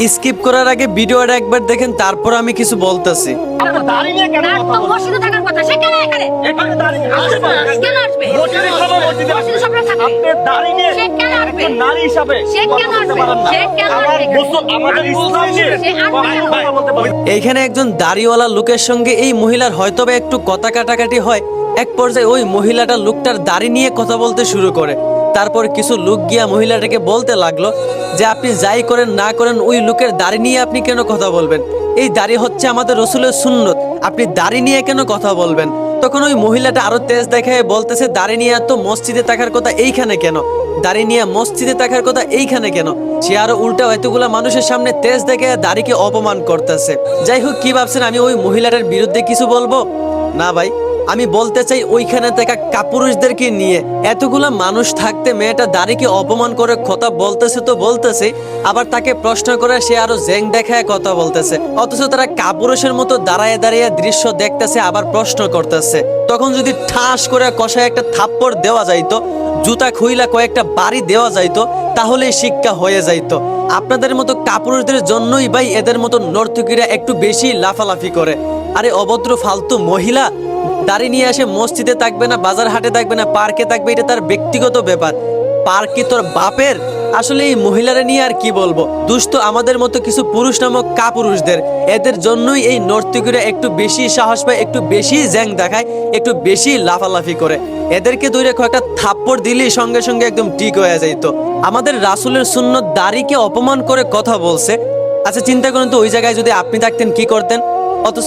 Skip করার আগে ভিডিওটা একবার দেখেন, তারপর আমি কিছু বলতেছি। এইখানে একজন দাড়িওয়ালা লোকের সঙ্গে এই মহিলার হয়তোবা একটু কথা কাটাকাটি হয়। এক পর্যায়ে ওই মহিলাটা লোকটার দাড়ি নিয়ে কথা বলতে শুরু করে। তারপর কিছু লোক গিয়া মহিলাটাকে বলতে লাগলো যে আপনি যাই করেন না করেন ওই লোকের দাড়ি নিয়ে আপনি কেন কথা বলবেন? এই দাড়ি হচ্ছে আমাদের রসুলের সুন্নত, আপনি দাড়ি নিয়ে কেন কথা বলবেন? তখন ওই মহিলাটা আরো তেজ দেখায় বলতেছে, দাড়ি নিয়ে তো মসজিদে থাকার কথা এইখানে কেন? দাড়ি নিয়ে মসজিদে থাকার কথা এইখানে কেন? সে আরো উল্টা এতগুলা মানুষের সামনে তেজ দেখে দাড়িকে অপমান করতেছে। যাই হোক, কি ভাবছেন আমি ওই মহিলাটার বিরুদ্ধে কিছু বলবো? না ভাই, আমি বলতে চাই ওইখানে থাকা কাপুরুষদেরকে নিয়ে এতগুলা মানুষ থাকতে মেয়েটা দাড়িকে অপমান করে কথা বলতেছে তো বলতেছে, আবার তাকে প্রশ্ন করে সে আরো জেং দেখায় কথা বলতেছে, অথচ তারা কাপুরুষের মতো দাঁড়ায় দাঁড়িয়ে দৃশ্য দেখতেছে আবার প্রশ্ন করতেছে। তখন যদি ঠাস করে কষায় একটা থাপ্পড় দেওয়া যাইতো, জুতা খুইলা কয়েকটা বাড়ি দেওয়া যাইতো, তাহলে শিক্ষা হয়ে যাইতো। আপনাদের মতো কাপুরুষদের জন্যই ভাই এদের মতো নর্তকীরা একটু বেশি লাফালাফি করে। আরে অভদ্র ফালতু মহিলা, দাড়ি নিয়ে আসে মসজিদে থাকবে না, বাজার হাটে থাকবে না, পার্কে থাকবে, এটা তার ব্যক্তিগত ব্যাপার। পার্ক কি তোর বাপের? আসলে এই মহিলারা নিয়ে আর কি বলবো। দুষ্ট আমাদের মতো কিছু পুরুষ নামক কাপুরুষদের, এদের জন্যই এই নর্তকীরা একটু বেশি সাহস পায়, একটু বেশি জ্যাং দেখায়, একটু বেশি লাফালাফি করে। এদেরকে ধরে কয়েকটা থাপ্পড় দিলেই সঙ্গে সঙ্গে একদম ঠিক হয়ে যাইতো। আমাদের রাসূলের সুন্নত দাড়িকে অপমান করে কথা বলছে। আচ্ছা চিন্তা করুন তো, ওই জায়গায় যদি আপনি থাকতেন কি করতেন? অথচ